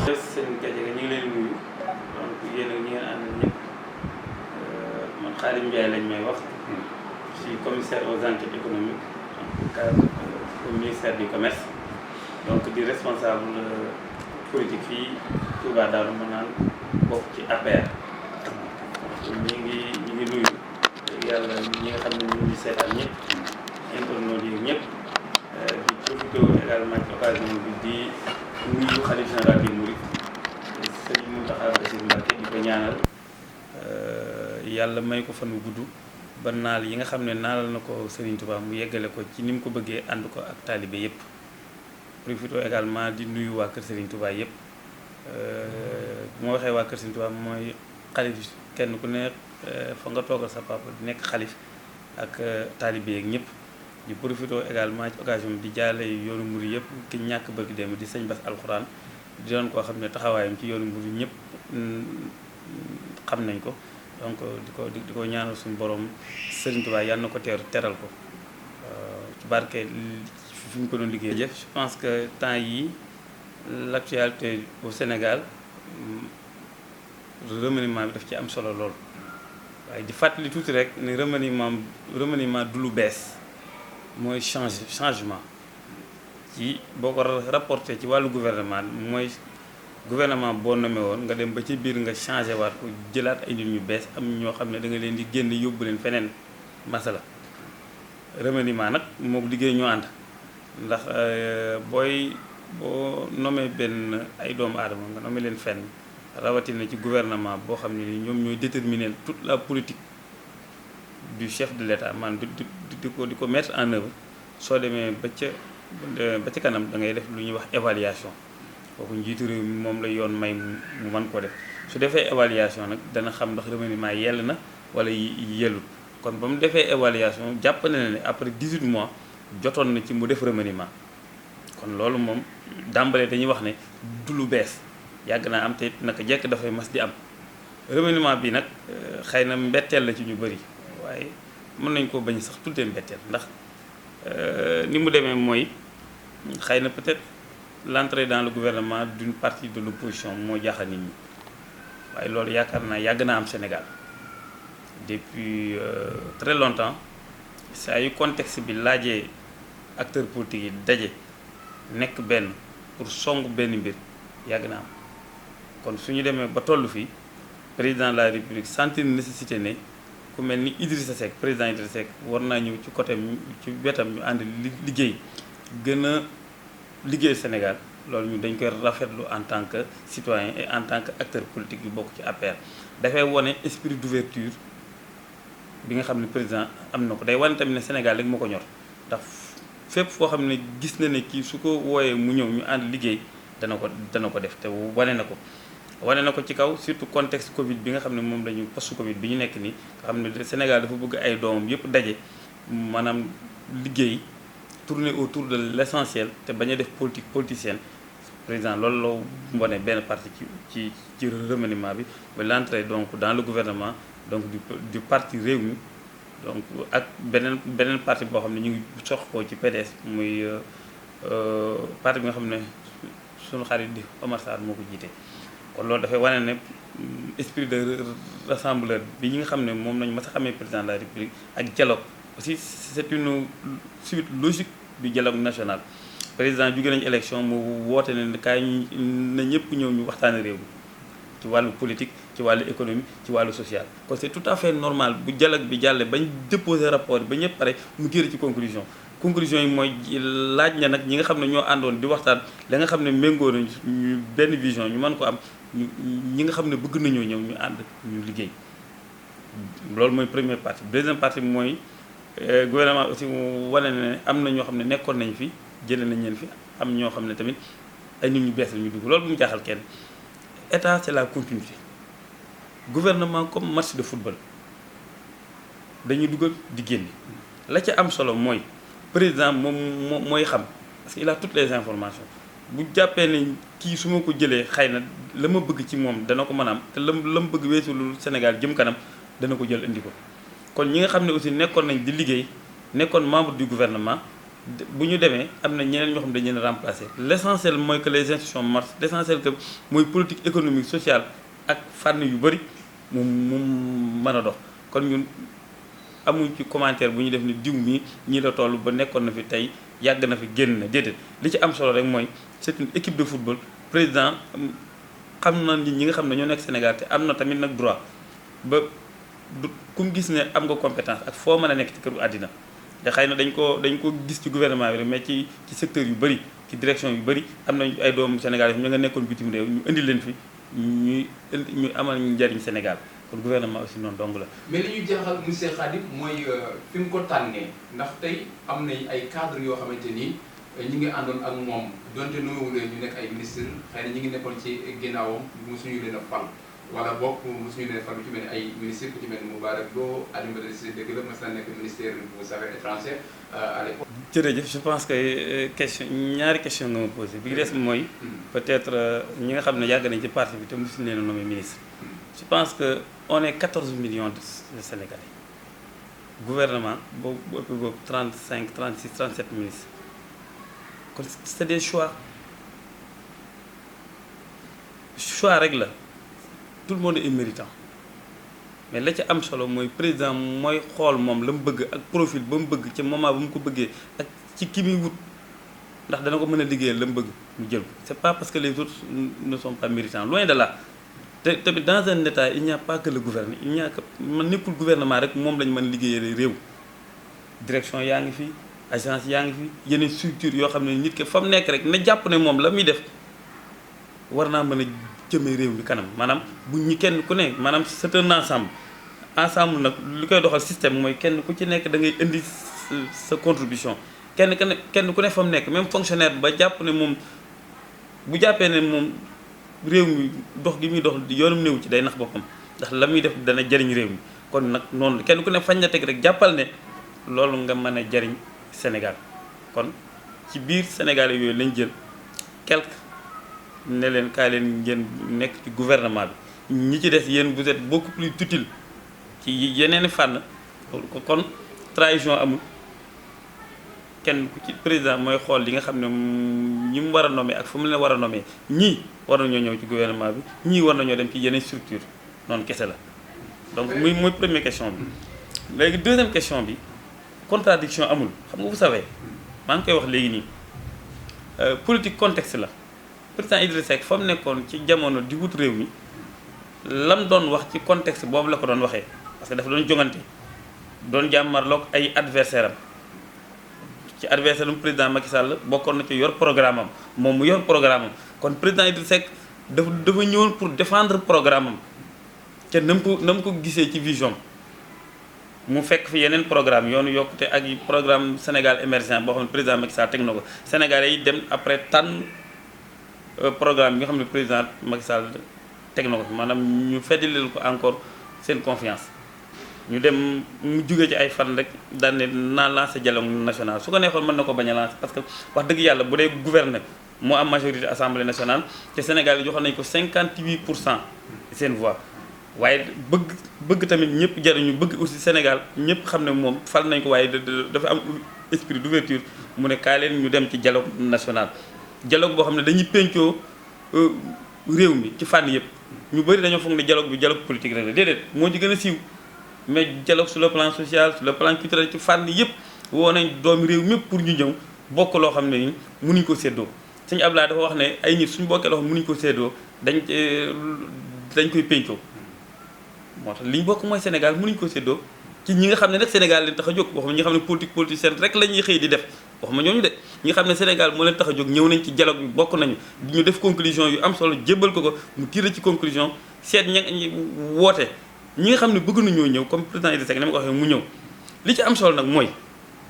jërëjëf sëñ Gadiaga ñu ngi leen di nuyu donc yéen ak ñi ngeen àndal ñëpp man Khadim Ndiaye lañ may wax. Je suis commissaire aux enquêtes économiques au ministère du commerce donc di responsable politique fii Touba Darou Manane bokk ci APR. ñu ngi nuyu yàlla ñi nga xam ne ñu ngi seetaan ñëpp internautes yi ñëpp di profité également ci occasion bi di nuyu xalif général des mourides Serigne Mountakha Bassirou Mbacké di ko ñaanal yàlla may ko fan wu gudd ba naal yi nga xam ne naalal na ko Serigne Touba mu yeggale ko ci ni mu ko bëggee ànd ko ak taalibe yëpp. profité également di nuyu waa kër Serigne Touba yëpp bu ma waxee waa kër Serigne Touba mooy xalif kenn ku ne fa nga toogal sa papa di nekk xalif ak taalibe yeeg ñëpp. di profité également ci occasion bi di jaale yoonu murid yëpp ki ñàkk bëgg dem di sëñ Bass alxuraan di doon koo xam ne taxawaayam ci yoonu murid ñëpp xam nañ ko donc di ko ñaanal suñu borom Serigne Touba yàlla na ko teral ko ci barke fi ñu ko doon liggéey. je pense que temps yi l'actualité au Sénégal remaniement bi daf ci am solo lool waaye di fàttali tuuti rek ne remaniement du lu bees. mooy changement ci boo ko rapporté ci wàllu gouvernement mooy gouvernement boo nommé woon nga dem ba ci biir nga changé waat ko jëlaat ay nit ñu bees am ñoo xam ne da nga leen di génn yóbbu leen feneen masala remaniement nag moom liggéey ñoo ànd ndax boo nommé benn ay doomu aadama nga nommé leen fenn rawatina ci gouvernement boo xam ne ni ñoom ñooy déterminer toute la politique du chef de l'État man di ko mettre en œuvre soo demee ba ca kanam da ngay def lu ñuy wax évaluation kooku njiitu réew mi moom la yoon may mu mën koo def su defee évaluation nag dana xam ndax remaniement yell na wala yellut kon ba mu defee évaluation jàpp na ne après 18 mois jotoon na ci mu def remaniement kon loolu moom dàmbalee dañuy wax ne du lu bees yàgg naa am te naka jekk dafay mas di am remaniement bi nag xëy na mbetteel la ci ñu bëri waaye mën nañ koo bañ sax tuddee mbetteel ndax ni mu demee mooy xëy na peut-être l'entrée dans le gouvernement d'une partie de l'opposition moo jaaxal nit ñi waaye loolu yaakaar naa yàgg naa am Sénégal depuis très longtemps saa yu contexte bi laajee acteurs politiques yi daje nekk benn pour song benn mbir yàgg naa am kon su ñu demee ba toll fii président de la République sentir nécessité ne ku mel ni Idrissa Seck président Idrissa Seck war naa ñëw ci côté ci wetam ñu ànd liggéey gën a liggéey Sénégal loolu ñu dañ koy rafetlu en tant que citoyen et en tant que acteur politique yu bokk ci APR. dafay wane esprit d'ouverture bi nga xam ne président am na ko day wane tamit ne Sénégal rek moo ko ñor ndax fépp foo xam ne gis na ne kii su ko wooyee mu ñëw ñu ànd liggéey dana ko def te wane na ko ci kaw surtout contexte Covid bi nga xam ne moom lañu post Covid bi ñu nekk nii nga xam ne Sénégal dafa bëgg ay doomam yëpp daje maanaam liggéey tourner autour de l'essentiel te bañ a def politique politicienne président loolu la wane benn parti ci remaniement bi ba l'entrée donc dans le gouvernement donc du parti Rewmi donc ak beneen parti boo xam ne ñu ngi sox ko ci PDS muy parti bi nga xam ne sunu xarit di Omar Sarr moo ko jiite. kon loolu dafay wane ne esprit de rassembleur bi ñi nga xam ne moom lañu mas a xamee président de la République ak dialogue aussi c'est une suite logique du dialogue national président jóge nañu élection mu woote ne kaay na ñëpp ñëw ñu waxtaane réew mi ci wàllu politique ci wàllu économie ci wàllu social kon c'est tout à fait normal bu dialogue bi jàlle bañ déposer rapport yi ba ñëpp pare mu génn ci conclusion yi mooy laaj na nag ñi nga xam ne ñoo àndoon di waxtaan la nga xam ne méngoo nañu ñu benn vision ñu mën ko am ñi nga xam ne bëgg nañoo ñëw ñu ànd ñu liggéey loolu mooy première partie deuxième partie bi mooy gouvernement aussi mu wane ne am na ñoo xam ne nekkoon nañ fi jëlee nañ leen fi am ñoo xam ne tamit ay nit ñu bees la ñu dugg loolu bu mu jaaxal kenn état c'est la continuité gouvernement comme match de football dañuy dugal di génne la ca am solo mooy président moom mooy xam parce que il a toutes les informations bu jàppee ne kii su ma ko jëlee xëy na la ma bëgg ci moom dana ko mën a am te la mu bëgg weesu lu Sénégal jëm kanam dana ko jël indi ko kon ñi nga xam ne aussi nekkoon nañ di liggéey nekkoon membre du gouvernement bu ñu demee am na ñeneen ñoo xam ne dañu leen remplacer l'essentiel mooy que les institutions marchent l'essentiel que mooy politique économique sociale ak fànn yu bëri mu mën a dox kon ñun amuñ ci commentaire bu ñu def ni diw mi ñii la toll ba nekkoon na fi tey yàgg na fi génn na déedéet li ci am solo rek mooy c'est une équipe de football président xam na ñi nga xam ne ñoo nekk Sénégal te am na tamit nag droit ba du ku mu gis ne am nga compétence ak foo mën a nekk ci këru àddina te xëy na dañ ko gis ci gouvernement bi rek mais ci secteur yu bëri ci direction yu bëri am nañ ay doomu Sénégal yi ñu nga nekkoon bitim réew ñu indi leen fi ñu amal ñu njariñ Sénégal kon gouvernement aussi noonu dong la. mais li ñu jaaxal monsieur Khadim mooy fi mu ko tànnee ndax tey am nañ ay cadre yoo xamante ni ñi ngi àndoon ak moom donte noowulee ñu nekk ay ministre xëy na ñi ngi nekkoon ci ginnaawam mosuñu leen a fal wala bokk mosuñu leen a fal bu ci mel ni ay ministre ku ci mel ni Moubarak Lo Alioune Badara Cissé dëgg la mas na nekk ministère des affaires étrangères à l'époque. jërëjëf je pense que question ñaari question nga ma posé bi des mooy peut-être ñi nga xam ne yàgg nañ ci parti bi te mosuñu leen a nommé ministre. je pense que on est 14 millions de Sénégalais gouvernement boobu bu ëpp boobu 35 36 37 ministres kon c'est des choix rek la tout le monde est méritant mais la ci am solo mooy président mooy xool moom la mu bëgg ak profil ba mu bëgg ci moment ba mu ko bëggee ak ci ki muy wut ndax dana ko mën a liggéeyal la mu bëgg mu jël ko c'est pas parce que les autres ne sont pas méritants loin de là. te tamit dans un état il n'y a pas que le gouvernement il n'y a que man nekkul gouvernement rek moom lañ mën liggéeyee réew direction yaa ngi fi agence yaa ngi fi yeneen structure yoo xam ne nit ki fa mu nekk rek na jàpp ne moom la muy def war naa mën a jëmee réew mi kanam maanaam bu ñu kenn ku ne maanaam c'est un ensemble nag li koy doxal système mooy kenn ku ci nekk da ngay indi sa contribution kenn ku ne fa mu nekk même fonctionnaire ba jàpp ne moom bu jàppee ne moom réew mi dox gi muy dox yoonum néew ci day nax boppam ndax la muy def dana jariñ réew mi kon nag noonu kenn ku ne fañ la teg rek jàppal ne loolu nga mën a jariñ Sénégal kon ci biir Sénégal yooyu lañ jël quelque ne leen kaay leen ngeen nekk ci gouvernement bi ñi ci des yéen vous êtes beaucoup plus utile ci yeneen fànn kon trahison amul kenn ku ci président mooy xool li nga xam ne ñi mu war a nommer ak fu mu leen war a nommer ñii war nañoo ñëw ci gouvernement bi ñii war nañoo dem ci yeneen structure noonu kese la donc muy première question bi léegi deuxième question bi contradiction amul xam nga vous savez maa ngi koy wax léegi nii politique contexte la président Idrissa Seck fa mu nekkoon ci jamono di wut réew mi lam doon wax ci contexte boobu la ko doon waxee parce que dafa doon jongante doon jàmmarloog ay adversaire am ci adversaire am président Macky Sall bokkoon na ci yor programme am moom mu yor programme am kon président Idrissa Seck dafa ñëwoon pour défendre programme am te na mu ko gisee ci vision mu fekk fi yeneen programme yoonu yokkute ak programme Sénégal émergent boo xam ne président Macky Sall teg na ko Sénégalais yi dem après tànn programme bi nga xam ne président Macky Sall teg na ko fi maanaam ñu feddileel ko encore seen confiance ñu dem mu jugee ci ay fan rek daan ne naa lancé dialogue national su ko neexoon mën na ko bañ a lancé parce que wax dëgg yàlla bu dee gouverner moo am majorité assemblée nationale te Sénégal yi joxoon nañu ko 58% seen voix waaye bëgg tamit ñëpp jariñu bëgg aussi Sénégal ñëpp xam ne moom fal nañ ko waaye dafa am esprit d'ouverture mu ne kaay leen ñu dem ci dialogue national dialogue boo xam ne dañuy pencoo réew mi ci fànn yëpp ñu bëri dañoo foog ne dialogue bi dialogue politique rek la déedéet moo ci gën a siiw mais dialogue sur le plan social sur le plan culturel ci fànn yëpp woo nañ doomi réew mépp pour ñu ñëw bokk loo xam ne ni mënuñ ko séddoo sëñ Abdoulaye dafa wax ne ay nit suñu bokkee loo xam ne mënuñ ko séddoo dañ koy pencoo moo tax li ñu bokk mooy Sénégal mënuñ ko séddoo ci ñi nga xam ne nag Sénégal leen tax a jóg waxuma ñi nga xam ne politique politicienne rek la ñuy xëy di def waxuma ñooñu de ñi nga xam ne Sénégal moo leen tax a jóg ñëw nañ ci dialogue bi bokk nañu ñu def conclusion yu am solo jébbal ko mu tiré ci conclusion seet ñi woote ñi nga xam ne bëgg nañoo ñëw comme président Idrissa Seck ni ma ko waxee mu ñëw li ci am solo nag mooy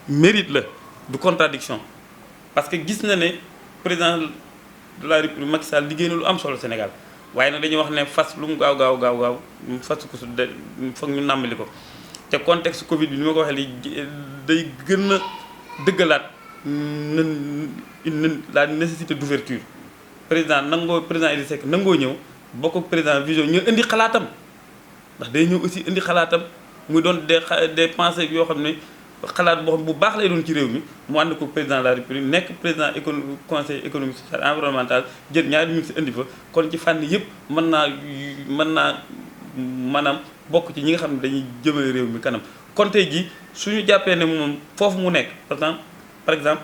mérite la du contradiction parce que gis na ne président de la République Macky Sall liggéey na lu am solo Sénégal waaye nag dañuy wax ne fas lu mu gaaw fas ko su de foog ñu nàmmali ko te contexte Covid bi ni ma ko waxee li day gën a dëggalaat la nécessité d'ouverture président Idrissa Seck nangoo ñëw bokk ak président vision ñu indi xalaatam ndax day ñëw aussi indi xalaatam muy doon des pensées yoo xam ne xalaat boo xam bu baax lay doon ci réew mi mu ànd ko président de la république nekk président conseil économique social environnemental jël ñaari ministre indi fa kon ci fànn yëpp mën naa maanaam bokk ci ñi nga xam ne dañuy jëmale réew mi kanam. kon tey jii suñu jàppee ne moom foofu mu nekk par exemple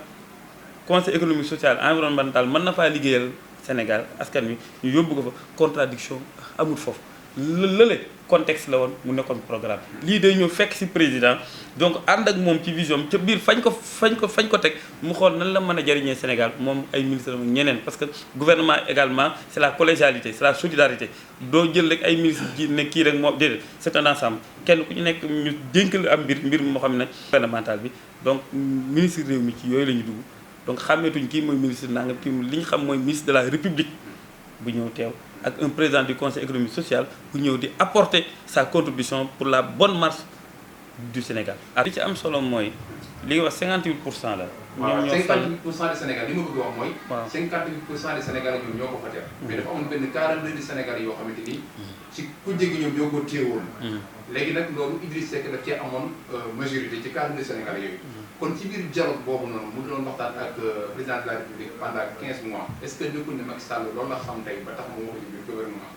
conseil économique social environnemental mën na faa liggéeyal Sénégal askan wi ñu yóbbu ko fa contradiction amul foofu lële contexte la woon mu nekkoon programme lii day ñëw fekk ci président donc ànd ak moom ci vision ca biir fañ ko teg mu xool nan la mën a jariñee Sénégal moom ay ministre am ñeneen parce que gouvernement également c'est la collégialité c'est la solidarité doo jël rek ay ministre ji ne kii rek moo déedéet c'est un ensemble kenn ku ñu nekk ñu dénk la am mbir moo xam ne gouvernemental bi donc ministre réew mi ci yooyu la ñu dugg donc xàmmeetuñ kii mooy ministre nangam kii li ñu xam mooy ministre de la république bu ñëw teew ak un président du conseil économique social bu ñëw di apporter sa contribution pour la bonne marche du Sénégal. li ci am solo mooy li nga wax 58% la. ñoom ñoo 58% du Sénégal li ma bëgg wax mooy. waaw 58% du Sénégal ñoom ñoo ko fa def. mais dafa amoon benn 42 du Sénégal yoo xamante ni. ci ku jéggi ñoom ñoo ko téewoon. léegi nag loolu Idriss Seck daf cee amoon majorité ci 42 Sénégal yooyu. kon ci biir dialogue boobu noonu mu doon waxtaan ak président de la République pendant 15 mois est-ce que nekkul ne Macky Sall loolu la xam tey ba tax mu wax ci biir gouvernement.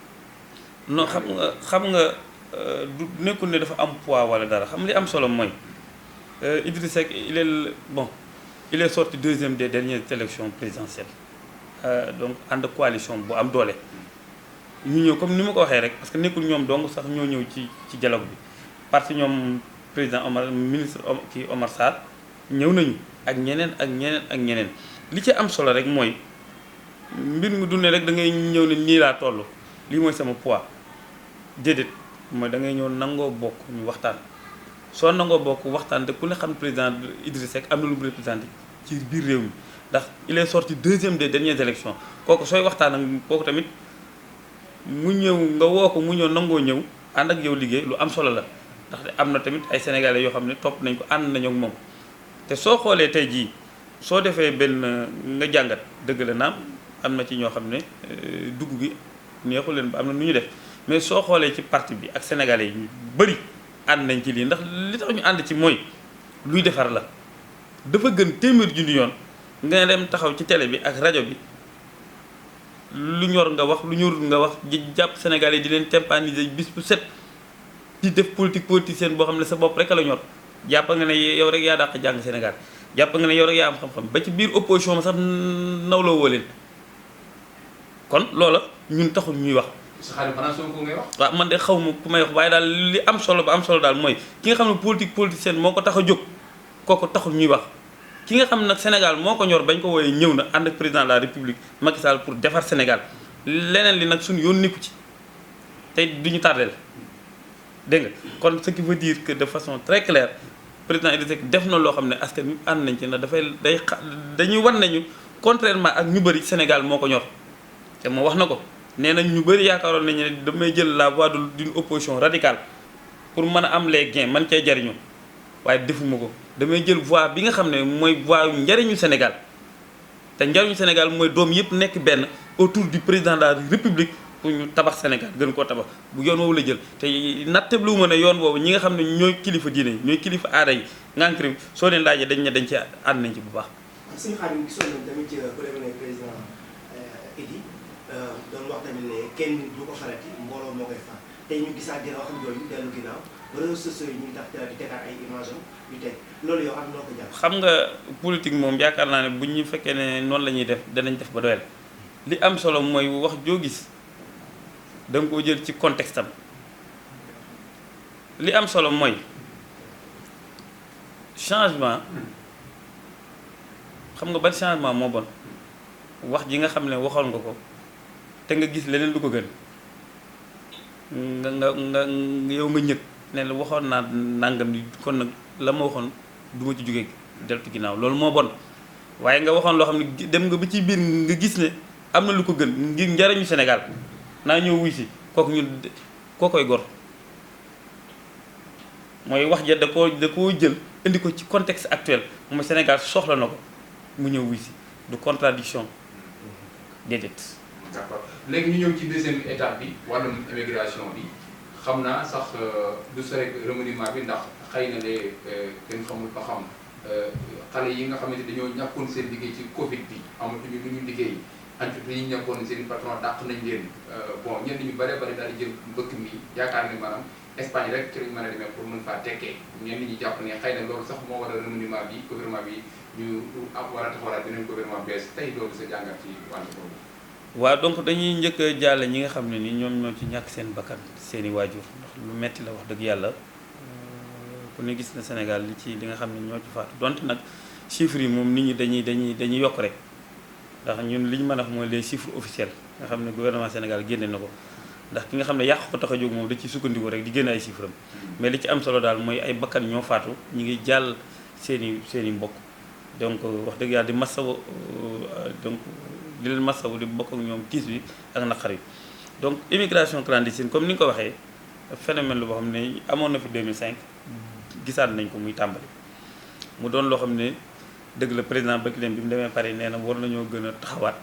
non xam nga du nekkul ne dafa am poids wala dara xam li am solo mooy Idriss Seck il est sorti deuxième des dernières élections présidentielles donc ànd coalition bu am doole. ñu ñëw comme ni ma ko waxee rek parce que nekkul ñoom dong sax ñoo ñëw ci dialogue bi parce que ñoom président ministre Omar Sarr ñëw nañu ak ñeneen li ci am solo rek mooy mbir mi du ne rek da ngay ñëw ne nii laa toll lii mooy sama poids déedéet mooy da ngay ñëw nangoo bokk ñu waxtaan soo nangoo bokk waxtaan te ku ne xam président Idriss Seck am na lu mu représenté ci biir réew mi ndax il est sorti deuxième des dernières élections kooku sooy waxtaan ak kooku tamit mu ñëw nga woo ko mu ñëw nangoo ñëw ànd ak yow liggéey lu am solo la ndax am na tamit ay sénégalais yoo xam ne topp nañ ko ànd nañu ak moom te soo xoolee tey jii soo defee benn nga jàngat dëgg la naam am na ci ñoo xam ne dugg gi neexul leen ba am na nu ñu def mais soo xoolee ci parti bi ak sénégalais yi ñu bëri ànd nañ ci lii ndax li tax ñu ànd ci mooy luy defar la dafa gën téeméer junni yoon nga dem taxaw ci télé bi ak rajo bi lu ñor nga wax lu ñorul nga wax jàpp sénégalais di leen tympaniser bis bu set di def politicienne boo xam ne sa bopp rek la ñor jàpp nga ne yow rek yaa dàq jàng Sénégal jàpp nga ne yow rek yaa am xam-xam ba ci biir opposition sax nawloo woo leen kon loola ñun taxul ñuy wax. sa xarit xanaa Sonko ngay wax. waaw man de xaw ma ku may wax waaye daal li am solo ba am solo daal mooy ki nga xam ne politicienne moo ko tax a jóg kooku taxul ñuy wax. ki nga xam ne nag Sénégal moo ko ñor bañ ko wooyee ñëw na ànd ak président de la République Macky Sall pour defar Sénégal leneen li nag suñu yoon nekku ci tey duñu tardeel dégg nga kon ce qui veut dire que de façon très claire président Idriss Seck def na loo xam ne askan wi ànd nañ ci ndax dañuy wan nañu contrairement ak ñu bëri Sénégal moo ko ñor te moo wax na ko nee nañ ñu bëri yaakaaroon nañu ne damay jël la voie d'une opposition radicale pour mën a am les gains man cee jariñu waaye defuma ko damay jël voie bi nga xam ne mooy voie njariñu Sénégal te njariñu Sénégal mooy doom yëpp nekk benn autour du président de la République pour ñu tabax Sénégal gën koo tabax bu yoon woowu la jël te nattablu ma ne yoon boobu ñi nga xam ne ñooy kilifa diine yi ñooy kilifa aada yi ngànk réew soo leen laajee dañ ci ànd nañ ci bu baax. suñu xaar yi gisoon nañ tamit ku demee ne président Idi doon wax tamit ne kenn nit du ko farati mbooloo moo koy far tey ñu gisaat dina wax jooju dellu ginnaaw réseaux sociaux yi ñu ngi tax di tegaat ay image am yu teg loolu yow am noo ko jàpp. xam nga politique moom yaakaar naa ne bu ñu fekkee ne noonu la ñuy def danañ def ba doyal li am solo mooy wax joo gis da nga koo jël ci contexte am li am solo mooy changement xam nga ban changement moo bon wax ji nga xam ne waxoon nga ko te nga gis leneen lu ko gën nga yow nga ñëg ne la waxoon naa nangam ni kon nag la ma waxoon du ma ci jógee deltu ginnaaw loolu moo bon waaye nga waxoon loo xam ne dem nga ba ci biir nga gis ne am na lu ko gën ngir njariñu Sénégal naa ñëw wuy si kooku ñun koo koy gor mooy wax ja da koo jël indi ko ci contexte actuel mooy Sénégal soxla na ko mu ñëw wuy si du contradiction déedéet. d'accord léegi ñu ñëw ci deuxième étape bi wàllum immigration bi xam naa sax du sore remaniement bi ndax xëy na de kenn xamul ba xam xale yi nga xamante dañoo ñàkkoon seen liggéey ci Covid bi amatuñu lu ñu liggéey entreprise yi ñàkkoon seen patron dàq nañ leen bon ñenn ñu bare bari daal di jël mbëkk mi yaakaar ne maanaam Espagne rek ci lañ mën a demee pour mën faa tekkee ñenn ñi jàpp ne xëy na loolu sax moo war a remaniement bi gouvernement bi ñu war a taxawalaat beneen gouvernement bees tey loolu sa jàngat ci wàllu boobu. waaw donc dañuy njëkk a jàll ñi nga xam ne ni ñoom ñoo ci ñàkk seen bakkan seeni waajur ndax lu metti la wax dëgg yàlla ku ne gis na Sénégal li nga xam ne ñoo ci faatu donte nag chiffres yi moom nit ñi dañuy yokk rek ndax ñun li ñu mën a wax mooy les chiffres officiels nga xam ne gouvernement Sénégal génne na ko ndax ki nga xam ne yàq ko tax a jóg moom da ciy sukkandiku rek di génne ay chiffres am mais li ci am solo daal mooy ay bakkan ñoo faatu ñu ngi jàll seeni mbokk donc wax dëgg yàlla di masawu donc di leen masawu di bokk ak ñoom tiis bi ak naqar yi donc immigration clandestine comme ni nga ko waxee phénomène la boo xam ne amoon na fi 2005 gisaat nañ ko muy tàmbali mu doon loo xam ne dëgg la président Bakileem bi mu demee Paris nee na war nañoo gën a taxawaat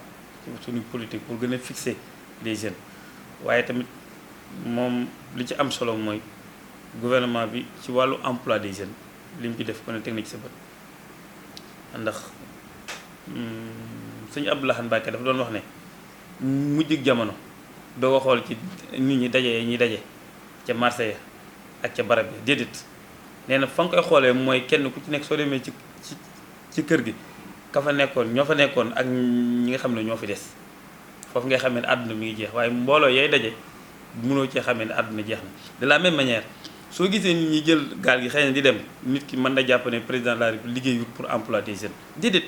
suñu politique pour gën a fixer les jeunes waaye tamit moom li ci am solo mooy gouvernement bi ci wàllu emploi des jeunes li mu ci def ko ne teg na ci sa bët ndax sëñ Abdou Lahad Mbacké dafa doon wax ne mujjug jamono doo ko xool ci nit ñi daje ñuy daje ca marché ya ak ca barab ya déedéet nee na fa nga koy xoolee mooy kenn ku ci nekk soo demee ci kër gi ka fa nekkoon ñoo fa nekkoon ak ñi nga xam ne ñoo fi des foofu ngay xamee ne àdduna mi ngi jeex waaye mbooloo yay daje mënoo cee xamee ne àdduna jeex na de la même manière soo gisee nit ñi jël gaal gi xëy na di dem nit ki mën na jàpp ne président de la République liggéeyul pour emploi des jeunes déedéet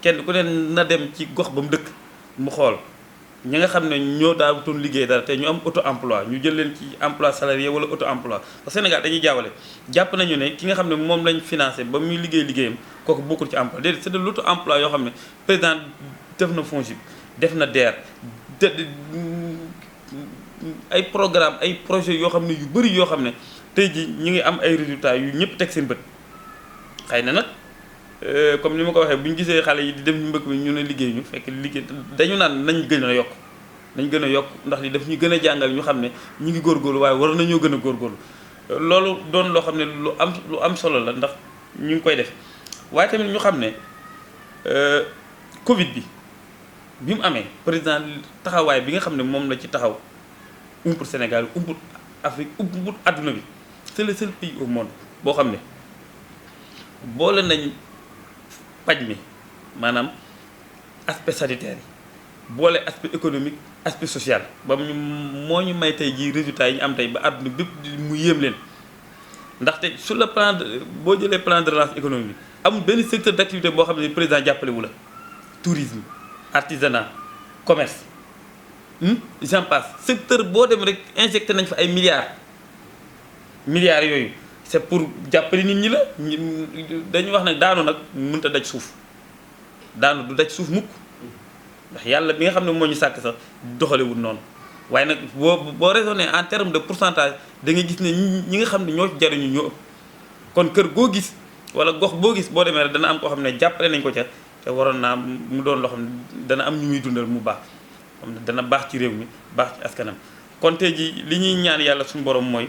kenn ku ne na dem ci gox ba mu dëkk mu xool ñi nga xam ne ñoo daawutoon liggéey dara te ñu am auto emploi ñu jël leen ci emploi salarié wala auto emploi parce que Sénégal dañuy jaawale jàpp nañu ne ki nga xam ne moom lañ financé ba muy liggéeyam kooku bokkul ci emploi déedéet c'est de l'auto emploi yoo xam ne président def na FONGIP def na DER ay programme ay projets yoo xam ne yu bëri yoo xam ne tey ji ñu ngi am ay résultats yu ñëpp teg seen bët xëy na nag comme ni ma ko waxee bu ñu gisee xale yi di dem ñu mbëkk mi ñu ne liggéey ñu fekk liggéey dañu naan nañ gën a yokk ndax li daf ñu gën a jàngal ñu xam ne ñu ngi góorgóorlu waaye war nañoo gën a góorgóorlu loolu doon loo xam ne lu am solo la ndax ñu ngi koy def waaye tamit ñu xam ne Covid bi mu amee président taxawaay bi nga xam ne moom la ci taxaw umpul Sénégal umpul Afrique umpul adduna bi c'est le seul pays au monde boo xam ne boole nañ paj mi maanaam aspect sanitaire yi boole aspect économique aspect social ba moo ñu may tey jii résultats yi ñu am tey ba àdduna bépp mu yéem leen ndaxte sur le plan boo jëlee plan de relance économique bi amul benn secteur d'activité boo xam ne président jàppale wu la tourisme artisanat commerce j'en passe secteur boo dem rek injecté nañ fa ay milliards yooyu c'est pour jàppale nit ñi la dañuy wax nag daanu nag mënut a daj suuf daanu du daj suuf mukk ndax yàlla bi nga xam ne moo ñu sàkk sax doxalewul noonu waaye nag boo raisonné en terme de pourcentage da nga gis ne ñi nga xam ne ñoo ci jariñu ñoo ëpp kon kër goo gis wala gox boo gis boo demee rek dana am koo xam ne jàppale nañ ko ca te waroon naa mu doon loo xam ne dana am ñu muy dundal mu baax xam ne dana baax ci réew mi baax ci askanam kon tey ji li ñuy ñaan yàlla suñu borom mooy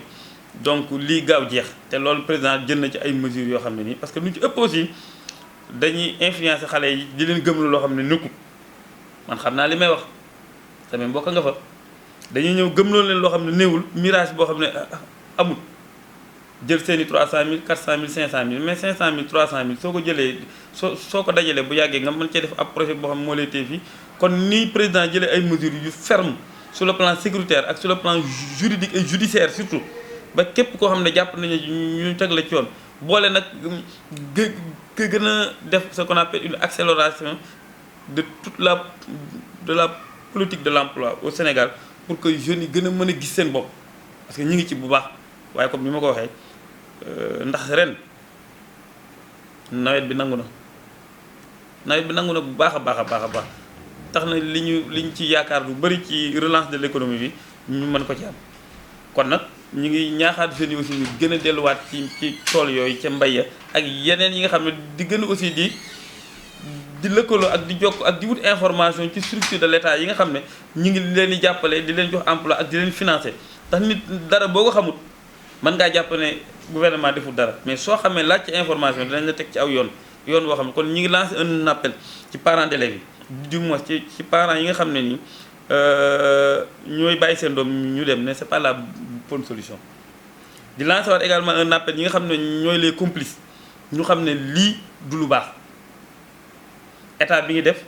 donc lii gaaw jeex te loolu président jël na ci ay mesures yoo xam ne nii parce que lu ci ëpp aussi dañuy influencer xale yi di leen gëmlu loo xam ne nekkul man xam naa li may wax tamit mbokk nga fa dañuy ñëw gëmloo leen loo xam ne néewul mirage boo xam ne amul jël seeni 300000 400000 500000 mais 500000 300000 soo ko jëlee soo ko dajalee bu yàggee nga mën cee def ab projet boo xam ne moo lay téye fii kon nii président jëlee ay mesures yu ferme sur le plan sécuritaire ak sur le plan juridique et judiciaire surtout ba képp koo xam ne jàpp nañu ñu teg la ci yoon boole nag gën a def ce qu'on appelle une accélération de toute la politique de l'emploi au Sénégal pour que jeunes yi gën a mën a gis seen bopp parce que ñu ngi ci bu baax waaye comme ni ma ko waxee ndax ren nawet bi nangu na bu baax a baax tax na liñ ci yaakaar lu bari ci relance de l'économie bi ñu mën ko ci am kon nag ñu ngi ñaaxaat jeunes yi aussi ñu gën a delluwaat ci tool yooyu ca mbay ya ak yeneen yi nga xam ne di gën a aussi di lëkkaloo ak di jokk ak di wut information ci structure de l'État yi nga xam ne ñu ngi leen di jàppale di leen jox emploi ak di leen financer ndax nit dara boo ko xamut mën ngaa jàpp ne gouvernement deful dara mais soo xamee laaj ci information dinañ la teg ci aw yoon boo xam ne kon ñi ngi lancé un appel ci parents d'élèves yi du moins ci parents yi nga xam ne ni ñooy bàyyi seen doom ñu dem ne c'est pas la bonne solution. di lancé waat également un appel ñi nga xam ne ñooy les complices ñu xam ne lii du lu baax état bi ngi def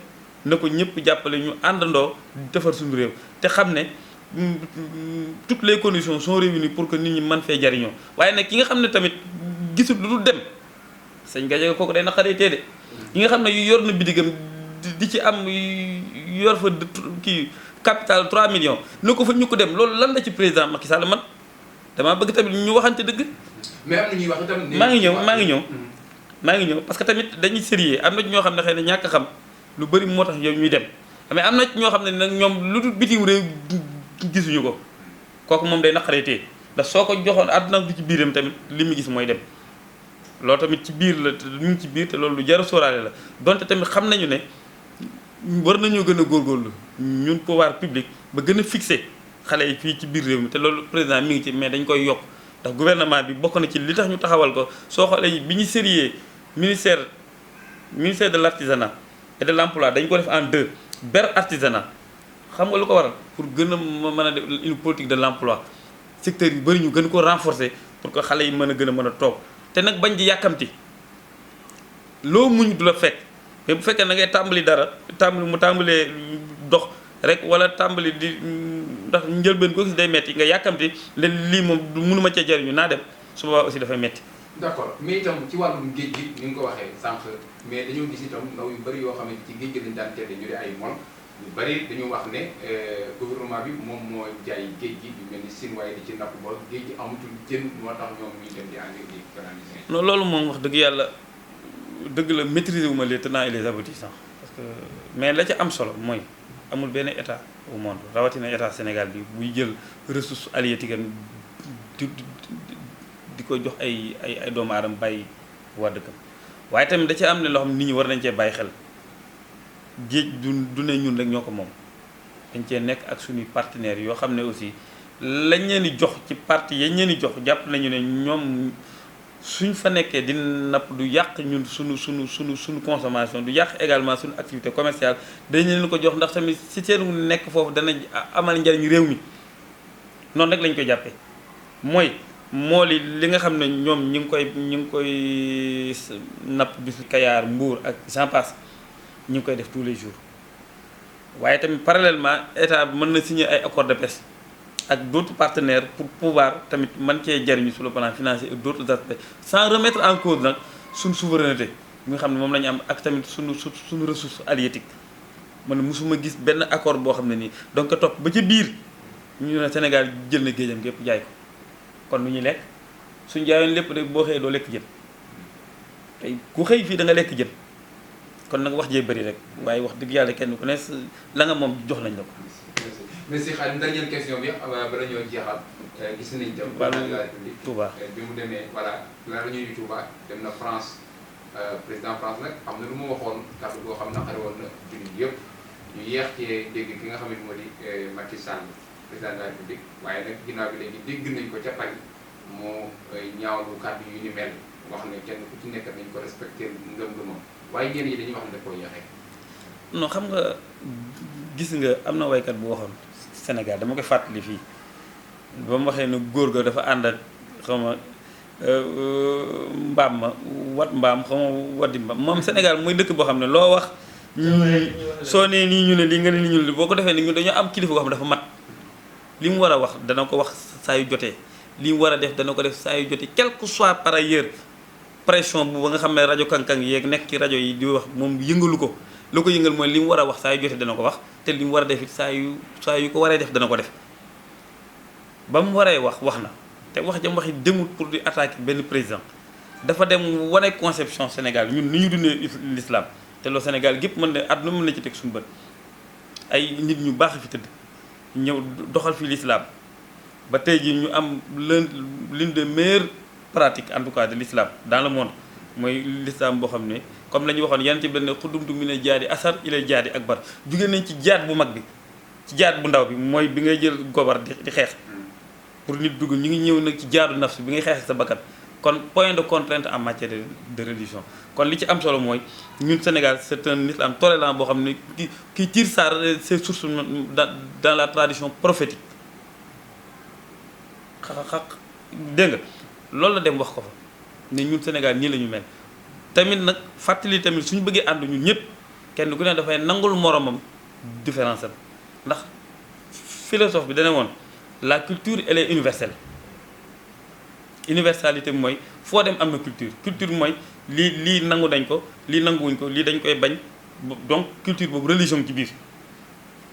na ko ñëpp jàppale ñu àndandoo defar suñu réew te xam ne toutes les conditions sont réunies pour que nit ñi mën fee jariñoo waaye nag ki nga xam ne tamit gisul lu dul dem sëñ Gadiaga kooku day naqaree tee de ki nga xam ne yor na bidigam di ci am yor fa kii capital 3 millions na ko fa ñu ko dem loolu lan la ci président Macky Sall man damaa bëgg tamit ñu waxante dëgg. mais am na ñuy wax itam. maa ngi ñëw parce que tamit dañuy sérieux am na ñoo xam ne xëy na ñàkk xam lu bëri moo tax yow ñuy dem mais am na ñoo xam ne nag ñoom lu dul bitim réew gisuñu ko kooku moom day naqaree tee ndax soo ko joxoon àdduna du ci biiram tamit li mu gis mooy dem loolu tamit ci biir la mu ngi ci biir te loolu lu jar a sóoraale la donte tamit xam nañu ne war nañoo gën a góorgóorlu ñun pouvoir public ba gën a fixé xale yi fii ci biir réew mi te loolu président mi ngi ci mais dañ koy yokk ndax gouvernement bi bokk na ci li tax ñu taxawal ko soo xoolee bi ñu sérieux ministère de l'artisanat et de l'emploi dañ ko def en deux ber artisanat xam nga lu ko waral pour gën a mën a def une politique de l'emploi secteur yu bëri ñu gën ko renforcer pour que xale yi mën a gën a mën a toog te nag bañ di yàkkamti loo muñ du la fekk mais bu fekkee da ngay tàmbali dara mu tàmbalee dox rek wala tàmbali di ndax njëlbeen ko gis day metti nga yàkkamti lii moom mënuma cee jariñu naa dem su boobaa aussi dafay metti. d'accord mais itam ci wàllum géej gi ni nga ko waxee sànq mais dañoo gis itam ndaw yu bëri yoo xam ne ci géej gi lañ daan tedde ñu di ay mol ñu bëri dañu wax ne gouvernement bi moom moo jaay géej gi yu mel ni Sine waaye di ci napp ba géej gi amatul jën moo tax ñoom ñuy dem di ànd di canaliser. non loolu moom wax dëgg yàlla dëgg la maîtriser wu ma les tenants et les aboutissants parce que mais la ca am solo mooy amul benn état au monde rawatina état Sénégal bi buy jël ressource halieutique am di ko jox ay doomu aadama bàyyi waa dëkkam waaye tamit da ci am ne loo xam nit ñi war nañ cee bàyyi xel géej du ne ñun rek ñoo ko moom dañ cee nekk ak suñuy partenaires yoo xam ne aussi lañ leen di jox ci parti yañ leen di jox jàpp nañu ne ñoom suñ fa nekkee di napp du yàq ñun suñu consommation du yàq également suñu activité commerciale dañ leen ko jox ndax tamit si seen nekk foofu dana amal njariñ réew mi noonu rek lañ koy jàppee mooy mool yi li nga xam ne ñoom ñi ngi koy napp bis Kayar Mbour ak j'en passe ñu ngi koy def tous les jours waaye tamit parallèlement état bi mën na signer ay accord de pêche ak d'autres partenaires pour pouvoir tamit mën cee jariñu sur le plan financier et d'autres aspects sans remettre en cause nag suñu souveraineté mi nga xam ne moom la ñu am ak tamit suñu ressource halieutique man mosuma gis benn accord boo xam ne nii donc topp ba ca biir ñu ne Sénégal jël na géejam gépp jaay ko kon lu ñuy lekk suñ jaayoon lépp rek boo xëyee doo lekk jën tey ku xëy fii da nga lekk jën kon nag wax jee bëri rek waaye wax dëgg yàlla kenn ku ne la nga moom jox nañ la ko. merci Khadim dernière question bi bala ñoo jeexal gis nañ dem président de la République Touba bi mu demee voilà la réunion du Touba dem na France président France nag am na lu mu waxoon kàddu boo xam naqari woon na jullit yëpp ñu yeex cee dégg ki nga xam ne moo di Macky Sall président de la République waaye nag ginnaaw bi léegi dégg nañ ko ca Paris moo ñaawlu kàddu yu ni mel wax ne kenn ku ci nekk nañ ko respecté ngëm-ngëmam waaye ñenn ñi dañuy wax ne da koo yeexee. non xam nga gis nga am na waykat bu waxoon Sénégal dama koy fàttali fii ba mu waxee ne góor ga dafa ànd ak xam nga mbaam ma wat mbaam xam nga wati mbaam moom Sénégal mooy dëkk boo xam ne loo wax soo nee nii ñu ne lii nga ne nii ñu ne boo ko defee ni ñu dañoo am kilifa boo xam ne dafa mat li mu war a wax dana ko wax saa yu jotee li mu war a def dana ko def saa yu jotee quel que soit par ailleurs pression bu ba nga xam ne rajo kankang yeeg nekk ci rajo yi di wax moom yëngalu ko lu ko yëngal mooy li mu war a wax saa yu jotee dana ko wax te li mu war a def it saa yu ko waree def dana ko def ba mu waree wax na te wax jam waxi demul pour di attaquer benn président dafa dem wane conception Sénégal ñun ni ñu dundee l'islam te loolu Sénégal gépp mën na àdduna mën na ci teg suñu bët ay nit ñu baax fi tëdd ñëw doxal fi l'islam ba tey jii ñu am l'une des meilleures pratiques en tout cas de l'islam dans le monde mooy l'islam boo xam ne comme la ñu waxoon yan ci benn xuddumtu mi ne jaadi asar ilay jaadi akbar jóge nañ ci jaat bu mag bi ci jaat bu ndaw bi mooy bi ngay jël gobar di xeex pour nit dugg ñu ngi ñëw nag ci jaadu nafs bi ngay xeex sa bakkan kon point de contrainte en matière de religion kon li ci am solo mooy ñun Sénégal c'est un islam tolérant boo xam ne qui tire ses sources dans la tradition prophétique dégg nga loolu la dem wax ko fa ne ñun Sénégal ñii la ñu mel tamit nag fàttali tamit suñu bëggee ànd ñun ñëpp kenn ku ne dafay nangul moromam différence am ndax philosophe bi dana woon la culture elle est universelle universalité mooy foo dem am na culture mooy lii nangu dañ ko lii nanguwuñ ko lii dañ koy bañ donc culture boobu religion ci biir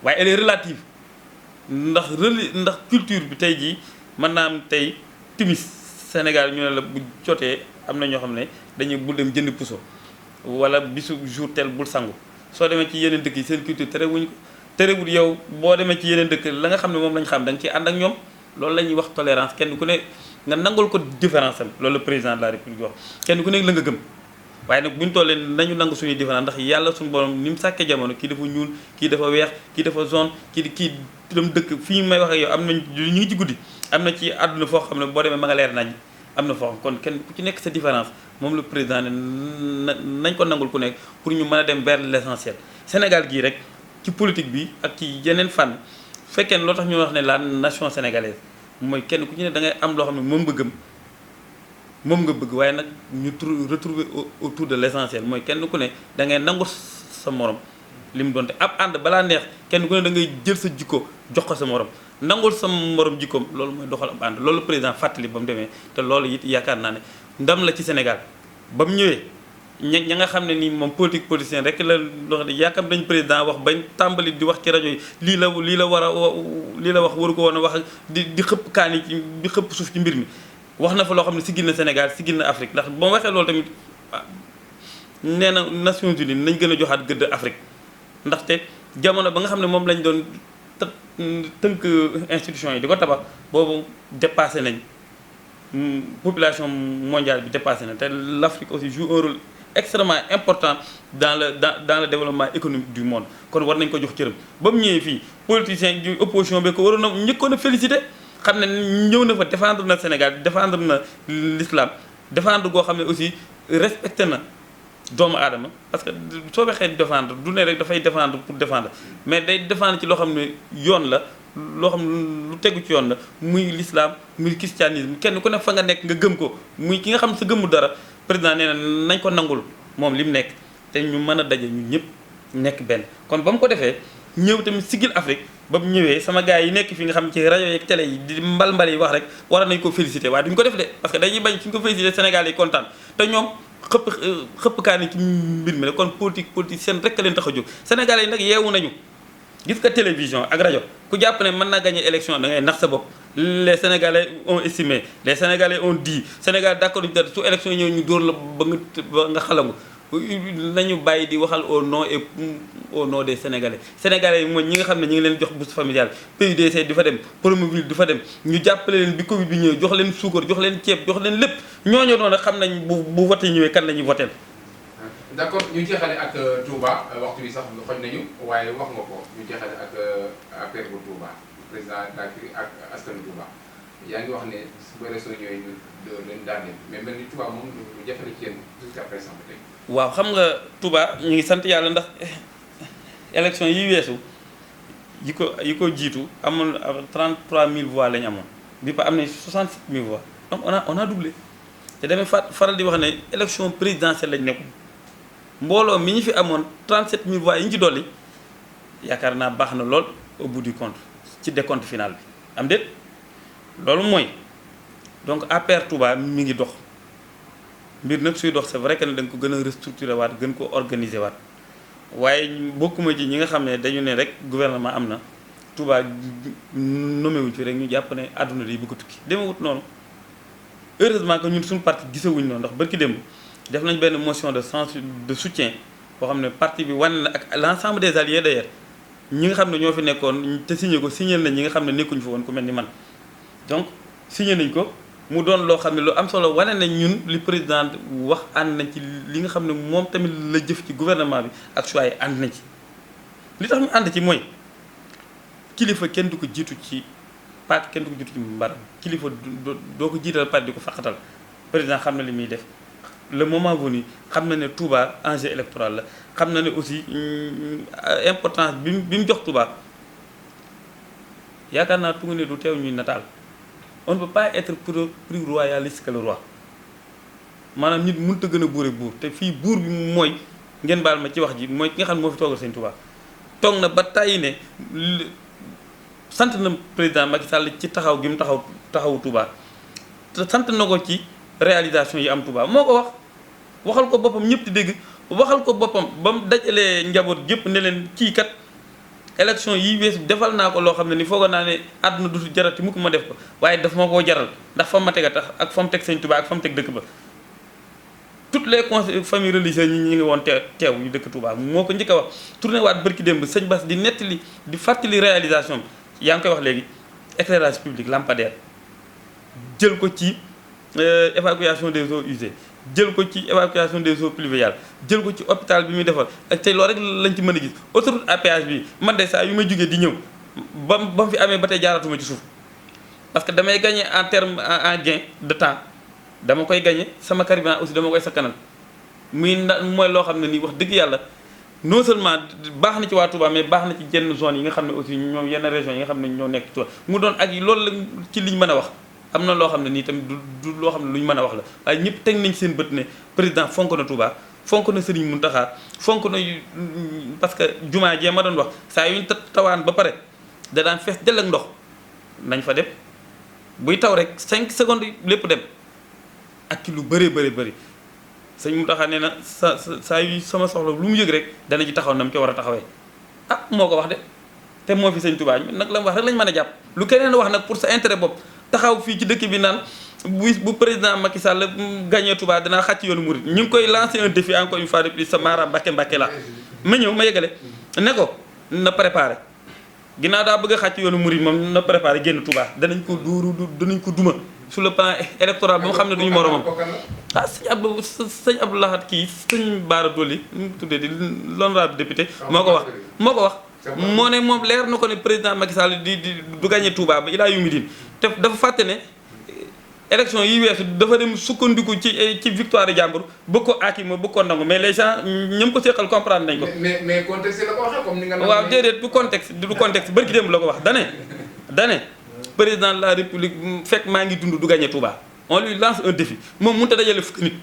waaye elle est relative ndax culture bi tey jii mën naa am tey timis Sénégal ñu ne la bu jotee am na ñoo xam ne dañuy bul dem jënd puso wala bisu jour tel bul sangu soo demee ci yeneen dëkk yi seen culture terewuñ ko terewul yow boo demee ci yeneen dëkk la nga xam ne moom lañ xam da nga ciy ànd ak ñoom loolu la ñuy wax tolérance kenn ku ne nga nangul ko différence am loolu le président de la république wax kenn ku ne la nga gëm waaye nag bu ñu tollee nañu nangu suñuy différence ndax yàlla suñu borom ni mu sàkkee jamono kii dafa ñuul kii dafa weex kii dafa zone kii dem dëkk fii may wax ak yow am nañ ñu ngi ci guddi am na ci àdduna foo xam ne boo demee ma nga leer nañ am na foo xam kon kenn ku ci nekk sa différence moom le président ne nañ ko nangul ku nekk pour ñu mën a dem vers l'essentiel Sénégal gii rek ci politique bi ak ci yeneen fànn fekkee ne loo tax ñu wax ne la nation sénégalaise mooy kenn ku ci ne da ngay am loo xam ne moom nga gëm moom nga bëgg waaye nag ñu retrouver autour de l'essentiel mooy kenn ku ne da ngay nangu sa morom li mu doon te ab ànd balaa neex kenn ku ne da ngay jël sa jikko jox ko sa morom nangul sa morom jikkoom loolu mooy doxal ab ànd loolu président fàttali ba mu demee te loolu it yaakaar naa ne ndam la ci Sénégal ba mu ñëwee ña nga xam ne nii moom politicien rek la loo xam ne yaakaar nañ président wax bañ tàmbali di wax ci rajo yi lii la war a lii la wax waru ko woon a wax di xëpp kaani ci di xëpp suuf ci mbir mi wax na fa loo xam ne sigil na Sénégal sigil na Afrique ndax ba mu waxee loolu tamit nee na Nations Unies nañ gën a joxaat gëdd Afrique ndaxte jamono ba nga xam ne moom lañ doon tënk institution yi di ko tabax boobu dépassé nañ population mondiale bi dépassé na te l'Afrique aussi joue un rôle extrêmement important dans le développement économique du monde kon war nañ ko jox cëram ba mu ñëwee fii politicien yu opposition bi ko waroon a njëkkoon a félicité xam ne ñëw na fa défendre na Sénégal défendre na l'islam défendre goo xam ne aussi respecté na doomu aadama parce que soo waxee défendre du ne rek dafay défendre pour défendre mais day défendre ci loo xam ne yoon la loo xam lu tegu ci yoon la muy l'islam muy christianisme kenn ku ne fa nga nekk nga gëm ko muy ki nga xam ne sa gëmmu dara président nee na nañ ko nangul moom li mu nekk te ñu mën a daje ñun ñëpp nekk benn kon ba mu ko defee ñëw tamit sigil Afrique ba mu ñëwee sama gars yi nekk fi nga xam ci rajo yeeg télé yi di mbal yi wax rek war nañ ko féliciter waaye duñ ko def de parce que dañuy bañ suñ ko féliciter Sénégal yi kontaan te ñoom xëpp kaani ci mbir mi la kon politique seen rek leen tax a jóg Sénégal yi nag yeewu nañu gis nga télévision ak rajo ku jàpp ne mën naa gagner élection da ngay nax sa bopp les Sénégalais ont estimé les Sénégalais ont dit Sénégal d'accord ñu dara su élection ñëw ñu dóor la ba nga xalangu nañu bàyyi di waxal au nom et au nom des Sénégalais Sénégalais yi mooy ñi nga xam ne ñi ngi leen jox bourse familiale PUDC di fa dem Promoville di fa dem ñu jàppale leen bi Covid bi ñëwee jox leen suukar jox leen ceeb jox leen lépp ñooñu noonu xam nañ bu voté ñëwee kan la ñuy voté. d'accord ñu jeexale ak Touba waxtu bi sax xoj nañu waaye wax nga ko ñu jeexale ak affaire bu Touba président ak askanu Touba yaa ngi wax ne su bu élection ñëwee ñu leen daaneel mais mel ni Touba moom lu jafe la ci yéen jusqu'à présent ba tey. waaw xam nga Touba ñu ngi sant yàlla ndax élection yi weesu yi ko jiitu amoon 33000 voix la ñu amoon bi pa am nañ 67000 voix donc on a doublé te damay faral di wax ne élection présidentielle lañ nekkoon mbooloo mi ñu fi amoon 37000 voix yi ñu ci dolli yaakaar naa baax na lool au bout du compte ci décompte final bi am déet loolu mooy donc APR Touba mi ngi dox mbir nag suy dox c'est vrai que ne da nga ko gën a restructurer waat gën ko organiser waat waaye bokkuma ci ñi nga xam ne dañu ne rek gouvernement am na Touba nommé wuñ fi rek ñu jàpp ne àdduna day bëgg a tukki demewut noonu heureusement que ñun suñu parti gisawuñ noonu ndax barki démb def nañ benn motion de censure de soutien boo xam ne parti bi wane na ak l'ensemble des alliés d'ailleurs ñi nga xam ne ñoo fi nekkoon te signé ko signé nañ ñi nga xam ne nekkuñ fa woon ku mel ni man donc signé nañ ko mu doon loo xam ne lu am solo wane nañ ñun li président wax ànd nañ ci li nga xam ne moom tamit la jëf ci gouvernement bi ak choix yi ànd nañ ci li tax ñu ànd ci mooy kilifa kenn du ko jiitu ci paak kenn du ko jiitu ci mbaram kilifa doo ko jiital pare di ko faqatal président xam na li muy def le moment venu xam na ne Touba enjeu électoral la xam na ne aussi importance bi mu jox Touba yaakaar naa tungu ne du teew ñuy nataal on ne peut pas être plus royaliste que le roi maanaam nit mënut a gën a buure buur te fii buur bi mooy ngeen baal ma ci wax ji mooy ki nga xam ne moo fi toogal Sëñ Touba toog na ba tàyyi ne sant na président Macky Sall ci taxaw gi mu taxawu Touba te sant na ko ci réalisation yi am Touba moo ko waxal ko boppam ñëpp di dégg waxal ko boppam ba mu dajalee njaboot gépp ne leen kii kat élection yi weesu defal naa ko loo xam ne ni foog naa ne àdduna du jarati mukk ma def ko waaye daf ma koo jaral ndax fa ma teg a tax ak fa mu teg Sëñ Touba ak fa mu teg dëkk ba toutes les familles religieuses ñi ngi woon teew yu dëkk Touba moo ko njëkk a wax tourné waat bërki démb sëñ Bass di nettali di fàttali réalisation bi yaa ngi koy wax léegi éclairage public lampadaire jël ko ci évacuation des eaux usées jël ko ci évacuation des eaux pluviales jël ko ci hôpital bi muy defal ak tey loolu rek lañ ci mën a gis autoroute à péage bi man de saa yu may jógee di ñëw ba mu fi amee ba tey jaaratuma ci suuf parce que damay gagné en terme en gain de temps dama koy gagné sama carburant aussi dama koy sakkanal mooy loo xam ne nii wax dëgg yàlla non seulement baax na ci waa Touba mais baax na ci yenn zone yi nga xam ne aussi ñoom yenn régions yi nga xam ne ñoo nekk Touba mu doon ak loolu la ci liñ mën a wax am na loo xam ne nii tamit du loo xam ne lu ñu mën a wax la waaye ñëpp teg nañ seen bët ne président fonk na Touba fonk na Serigne Mountakha fonk na parce que jumaa jee ma doon wax saa yu ñu tawaan ba pare da daan fees dell ak ndox nañ fa dem buy taw rek 5 secondes lépp dem ak ci lu bëree bëri sëñ Mountakha nee na saa yu sama soxla lu mu yëg rek dana ci taxaw na mu ci war a taxawee ah moo ko wax de te moo fi sëñ Touba nag la mu wax rek lañ mën a jàpp lu keneen wax nag pour sa intérêt bopp taxaw fii ci dëkk bi naan bu président Macky Sall gagné Touba dinaa xàcc yoonu murid ñu ngi koy lancer un défi encore une fois de plus sa maara Mbàkke la ma ñëw ma yegale ne ko na préparé ginnaaw daa bëgg a xàcc yoonu murid moom na préparé génn Touba danañ ko duma sur le plan électoral ba mu xam ne duñu moromam ah sëñ Abdou Lahad kii sëñ Bara Dolly mu tuddee di l'honorable député moo ko wax moo ne moom leer na ko ne président Macky Sall du gagné Touba ba ilaa yumi din te dafa fàtte ne élection yi weesu dafa dem sukkandiku ci victoire jàmbur bëgg ko akima bëgg ko nangu mais les gens ñoom ko seqal comprendre nañ ko mais contexte la ko waxee comme ni nga waaw déedéet du contexte bërki démb la ko wax dane président de la république fekk maa ngi dund du gagné Touba on lui lance un défi moom mënut a dajale fukki nit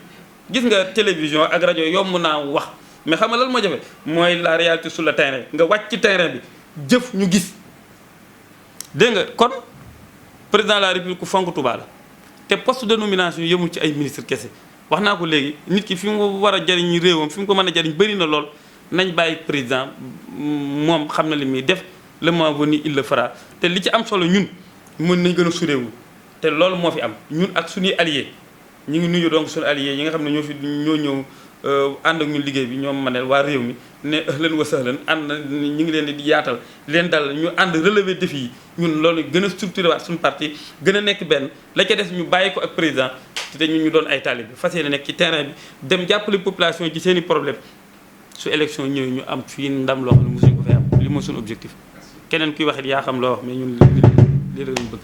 gis nga télévision ak rajo yomb naa wax mais xam nga lan moo jafe mooy la réalité sur le terrain nga wàcc ci terrain bi jëf ñu gis dégg nga kon président de la république ku fonk Touba la te poste de nomination yemul ci ay ministre kese wax naa ko léegi nit ki fi mu war a jariñ réewam fi mu ko mën a jariñ bëri na lool nañ bàyyi président moom xam na li muy def le moment venu il le fera te li ci am solo ñun mën nañ gën a suréewu te loolu moo fi am ñun ak suñuy alliés ñu ngi nuyu donc suñu alliés yi nga xam ne ñoo ñëw ànd ak ñun liggéey bi ñoom manel waa réew mi ne ëhlan wa sahlan ànd ñu ngi leen di yaatal leen dal ñu ànd relever défi yi ñun loolu gën a structuré waat suñu parti gën a nekk benn la ca des ñu bàyyi ko ak président te ñun ñu doon ay talibé fas yéene nekk ci terrain bi dem jàppale population ci seen i problème su élection ñëwee ñu am fii ndam loo xam ne mosuñu ko fay am li mooy suñu objectif keneen kuy wax it yaa xam loo wax mais ñun lii la ñu bëgg